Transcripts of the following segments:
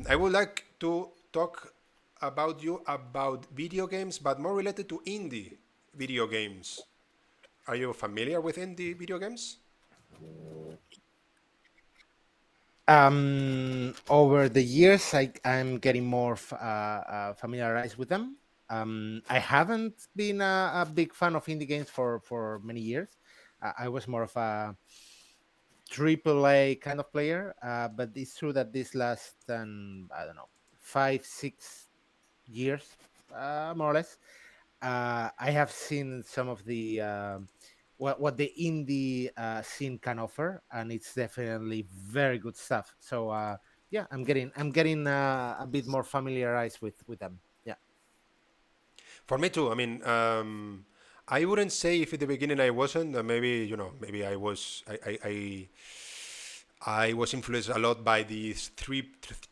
I would like to talk about video games, but more related to indie video games. Are you familiar with indie video games? Over the years, I'm getting more familiarized with them. I haven't been a big fan of indie games for many years. I was more of a triple A kind of player, but it's true that this last, I don't know, 5 6 years, more or less, I have seen some of the what the indie scene can offer, and it's definitely very good stuff. So yeah, I'm getting a bit more familiarized with them. Yeah. For me too. I mean, I wouldn't say if at the beginning I wasn't. Maybe maybe I was. I was influenced a lot by these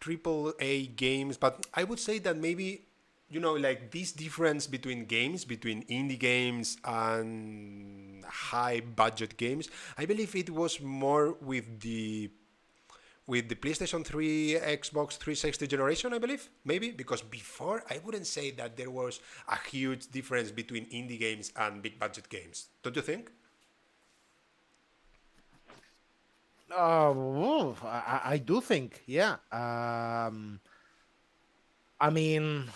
triple A games, but I would say that maybe like this difference between games, between indie games and high budget games. I believe it was more with the PlayStation 3, Xbox 360 generation, I believe, maybe, because before I wouldn't say that there was a huge difference between indie games and big budget games. Don't you think? I do think, yeah. I mean,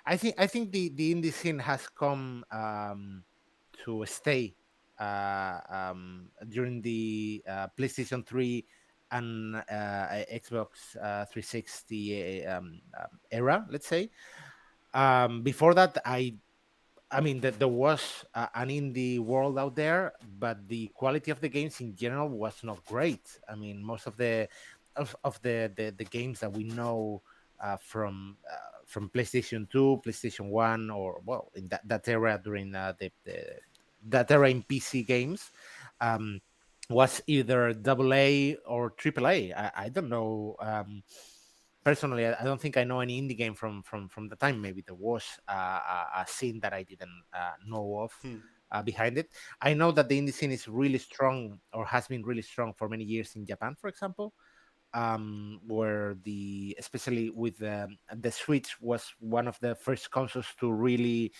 I think the indie scene has come to stay during the PlayStation 3 and Xbox 360 era, let's say. Before that, I mean that there was an indie world out there, but the quality of the games in general was not great. I mean, most of the games that we know from PlayStation 2, PlayStation 1, or well, in that era during that era in PC games, um, was either double A or triple A. I don't know. Personally, I don't think I know any indie game from the time. Maybe there was a scene that I didn't know of behind it. I know that the indie scene is really strong, or has been really strong for many years in Japan, for example, where especially with the Switch was one of the first consoles to really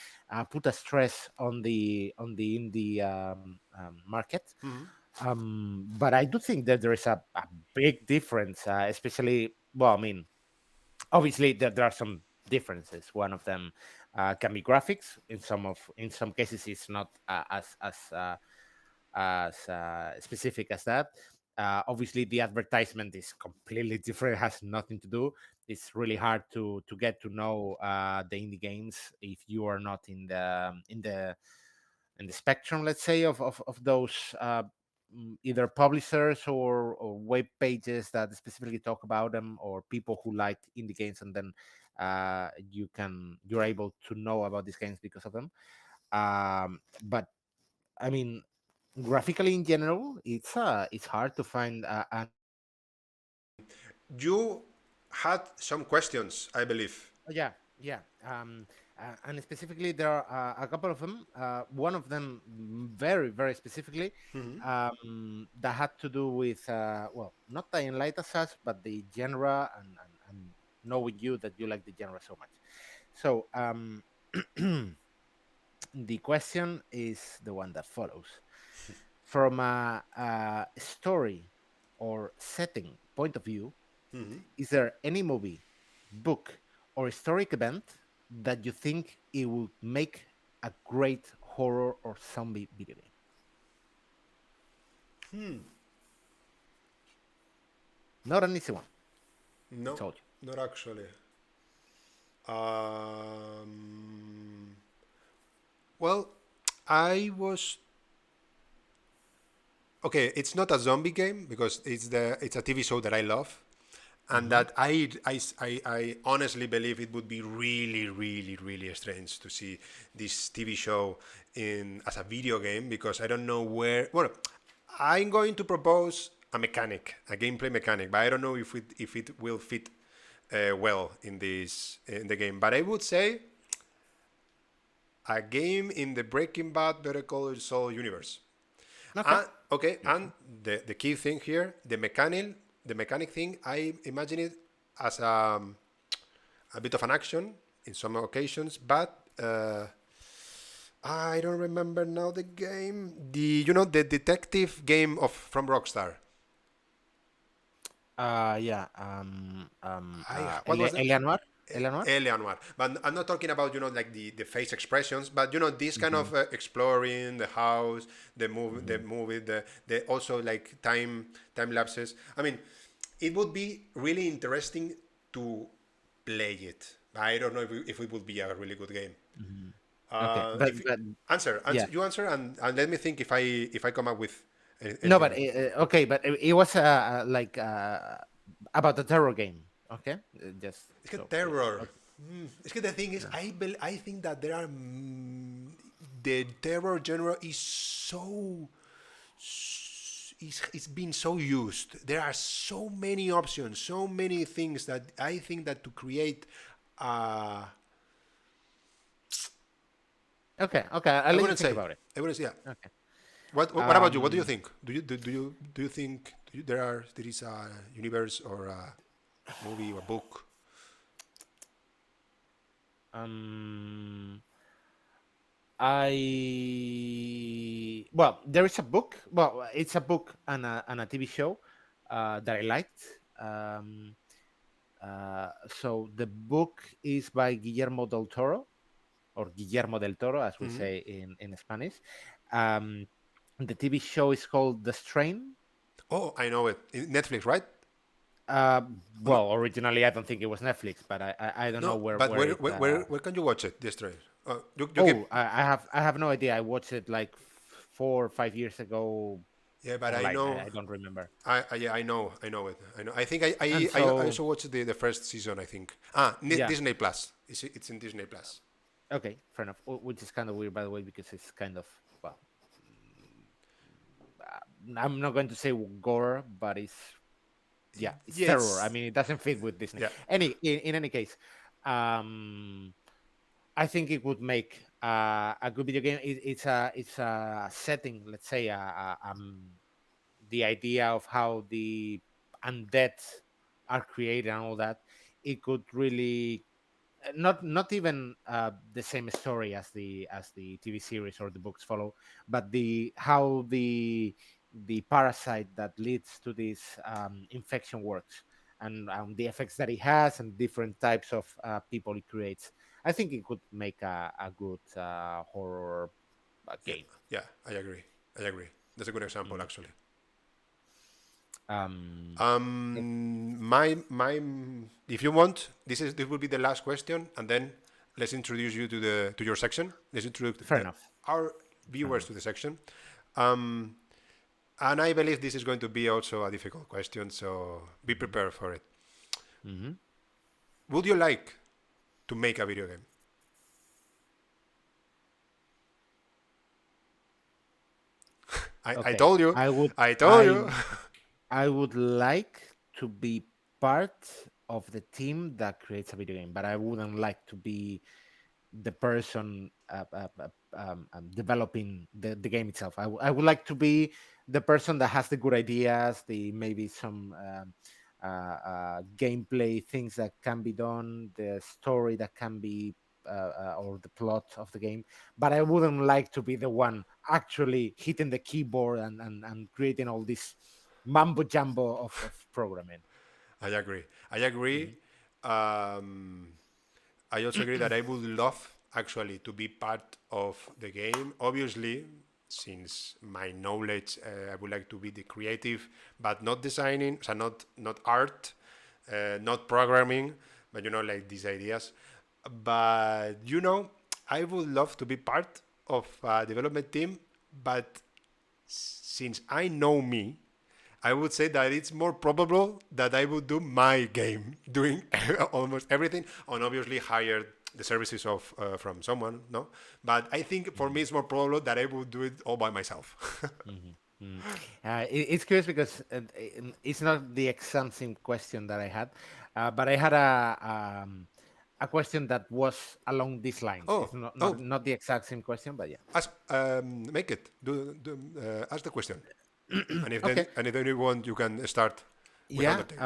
put a stress on the indie market. But I do think that there is a big difference, especially. Well, I mean, obviously there are some differences. One of them can be graphics. In some cases, it's not as specific as that. Obviously, the advertisement is completely different. It has nothing to do. It's really hard to get to know the indie games if you are not in the spectrum, let's say, of those either publishers or web pages that specifically talk about them, or people who like indie games, and then you're able to know about these games because of them. But I mean, graphically in general, it's hard to find an You had some questions, I believe. yeah, yeah. And specifically, there are a couple of them. One of them, very, very specifically, that had to do with, well, not the Enlight as such, but the genre, and knowing you that you like the genre so much. So, the question is the one that follows. From a story or setting point of view, is there any movie, book, or historic event that you think it would make a great horror or zombie video game? Not an easy one. I No, told you. not actually. Um, well, I was okay. It's not a zombie game because it's a TV show that I love, and Hmm. that I honestly believe it would be really, really, really strange to see this TV show in as a video game, because I don't know where. Well, I'm going to propose a gameplay mechanic, but I don't know if it will fit well in the game. But I would say a game in the Breaking Bad Better Call Saul universe. Okay. Okay, Makes and sense. the key thing here, the mechanic thing, I imagine it as a bit of an action in some occasions, but I don't remember now the game. The detective game of from Rockstar. Yeah. What was that? Eleanor. Eleanor. Eleanor. But I'm not talking about like the face expressions, but this kind Mm-hmm. of exploring the house, the Mm-hmm. movie, the also like time lapses. I mean, it would be really interesting to play it. I don't know if it would be a really good game. Mm-hmm. Okay, but If but answer yeah. you answer, and let me think if I come up with No, anything but else. okay, but it was like about the terror game. Okay, just It's que so terror. okay. It's que the thing is, Yeah. I think that there are the terror genre is it's been so used. There are so many options, so many things that I think that to create, uh, Okay, okay. I'll I let you wouldn't think say, about it. I wouldn't say, yeah. Okay. What about you? What do you Um. think? Do you think there is a universe or a movie or book? Um. There is a book. Well, it's a book and a TV show that I liked. Um. So the book is by Guillermo del Toro, or Guillermo del Toro, as we Hmm. say in Spanish. Um, the TV show is called The Strain. Oh, I know it. In Netflix, right? Uh, Oh, no, Originally I don't think it was Netflix, but I don't know no, where but where where it. where where, where can you watch it? This train. You keep. Oh, I have no idea. I watched it like 4 or 5 years ago Yeah, but I online. know. I don't remember. Yeah, I know it. I know. I think And I so also watched the first season. I think. yeah, Disney Plus. It's in Disney Plus. okay, fair enough. Which is kind of weird, by the way, because it's kind of well, I'm not going to say gore, but it's terror. I Yes. mean, it doesn't fit with Disney. Yeah. In any case, um, I think it would make a good video game. It's a setting, let's say, the idea of how the undead are created and all that. It could really not even the same story as the TV series or the books follow, but the how the parasite that leads to this infection works, and the effects that it has and different types of people it creates. I think it could make a good horror Yeah. game. Yeah. I agree. I agree. That's a good example, Mhm. actually. Um, yeah, My if you want, this will be the last question, and then let's introduce you to your section. Let's introduce fair enough. our Fair viewers enough. to the section. Um, and I believe this is going to be also a difficult question, so be Hmm. prepared for it. Hmm. Would you like to make a video game? I Okay, told you. I would. I told I you. I would like to be part of the team that creates a video game, but I wouldn't like to be the person developing the game itself. I would like to be the person that has the good ideas, the maybe some gameplay things that can be done, the story that can be. Or the plot of the game, but I wouldn't like to be the one actually hitting the keyboard and creating all this mambo jumbo of programming. I agree. I agree. Mhm. Um, I also agree that I would love actually to be part of the game. Obviously, since my knowledge, I would like to be the creative, but not designing, so not art, not programming, but like these ideas. But I would love to be part of a development team, but since I know me, I would say that it's more probable that I would do my game, doing almost everything, and obviously hire the services of from someone. No, but I think for me Mhm. it's more probable that I would do it all by myself. Mhm. Mhm. It's curious because it's not the exact same question that I had, but I had a question that was along these lines. Oh, It's not not, oh, not the exact same question, but yeah. ask, make it. Ask the question, and if Okay. then you want, you can start with Yeah. Undertale.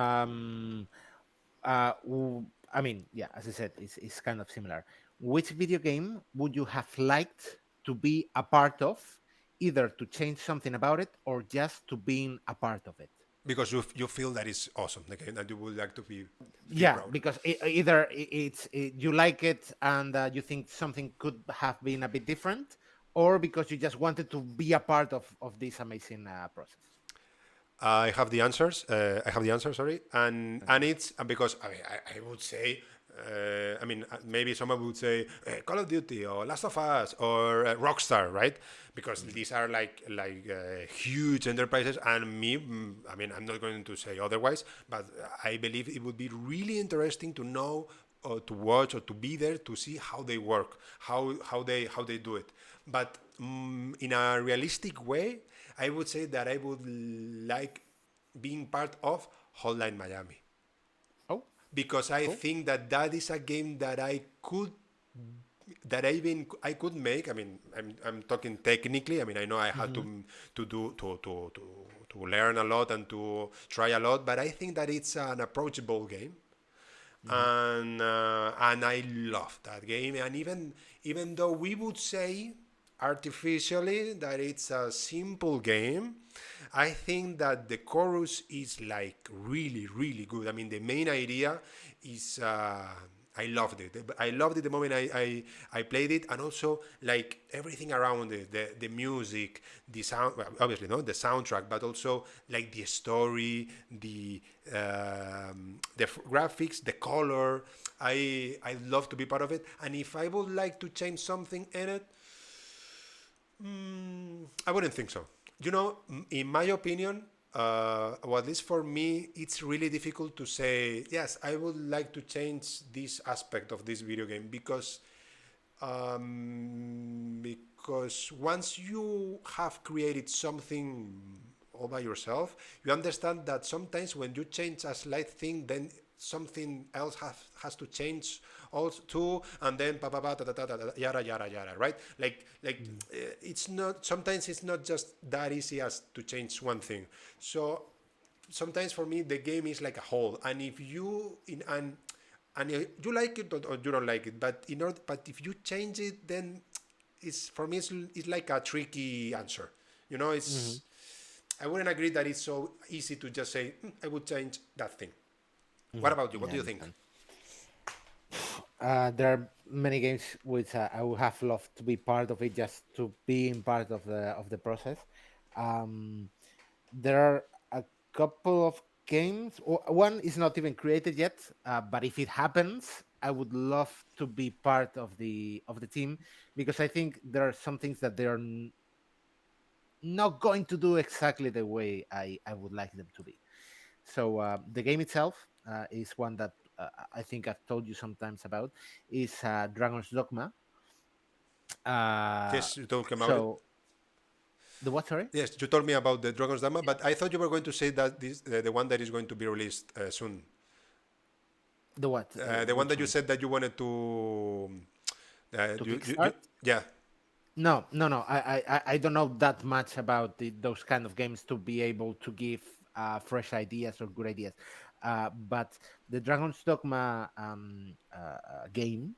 I mean, yeah, as I said, it's kind of similar. Which video game would you have liked to be a part of, either to change something about it or just to being a part of it? Because you feel that it's awesome, the game that you would like to feel Yeah, proud. because either you like it and you think something could have been a bit different, or because you just wanted to be a part of this amazing process. I have the answers. I have the answer, sorry, and Okay. it's because I would say, maybe someone would say Call of Duty or Last of Us or Rockstar, right? Because Mm. these are like huge enterprises, and me, I'm not going to say otherwise, but I believe it would be really interesting to know or to watch or to be there to see how they work, how they do it. But in a realistic way, I would say that I would like being part of Hotline Miami Oh, because I cool. think that that is a game that I could make. I mean, I'm talking technically. I mean, I know I had Hmm. to do to learn a lot and to try a lot, but I think that it's an approachable game, Hmm. and I love that game. And even though we would say artificially that it's a simple game, I think that the chorus is like really really good. I mean, the main idea is. I loved it. I loved it the moment I played it, and also like everything around it, the music, the sound, well, obviously no, the soundtrack, but also like the story, the graphics, the color. I love to be part of it, and if I would like to change something in it, I wouldn't think so. In my opinion, or at least for me, it's really difficult to say, yes, I would like to change this aspect of this video game because once you have created something all by yourself, you understand that sometimes when you change a slight thing, then something else has to change also too, and then pa pa pa ta ta ta ta yada yada yada, right? It's not, sometimes it's not just that easy as to change one thing. So sometimes for me the game is like a whole, and if you in and you like it or you don't like it, but if you change it, then it's for me it's like a tricky answer. Hmm. It's I wouldn't agree that it's so easy to just say, I would change that thing. What Hmm. about you? What Yeah, I do you think? understand. There are many games which I would have loved to be part of it, just to being part of the process. Um, there are a couple of games. One is not even created yet, but if it happens, I would love to be part of the team, because I think there are some things that they are not going to do exactly the way I would like them to be. So the game itself is one that I think I've told you sometimes about. Is Dragon's Dogma. Uh, Yes, you told me about it. so the what? Sorry, Yes, you told me about the Dragon's Dama, but I thought you were going to say that this the one that is going to be released soon. the what? The one Which that you one? said that you wanted to. To kickstart? Yeah. No, no, no. I don't know that much about those kind of games to be able to give fresh ideas or good ideas. But the Dragon's Dogma game,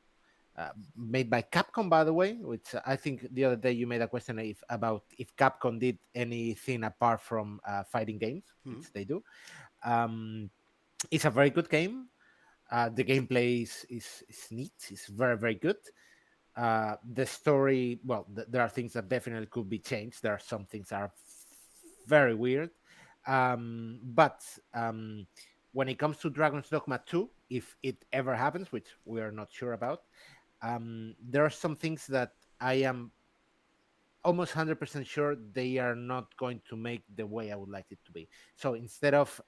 made by Capcom, by the way, which I think the other day you made a question about if Capcom did anything apart from fighting games, Mhm. which they do. Um, it's a very good game. The gameplay is neat. It's very, very good. The story, well, there are things that definitely could be changed. There are some things that are very weird. But when it comes to Dragon's Dogma 2, if it ever happens, which we are not sure about, there are some things that I am almost 100% sure they are not going to make the way I would like it to be. So instead of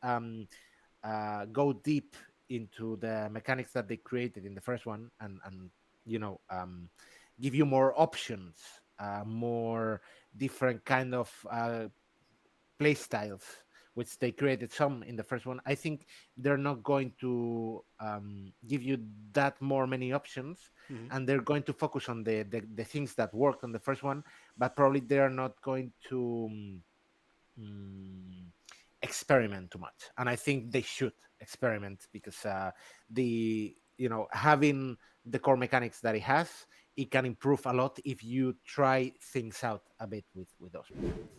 go deep into the mechanics that they created in the first one, and you know give you more options, more different kind of play styles, which they created some in the first one. I think they're not going to give you that more many options, Mhm. and they're going to focus on the things that worked on the first one, but probably they are not going to mm, experiment too much, and I think they should experiment, because having the core mechanics that it has, it can improve a lot if you try things out a bit with those mechanics.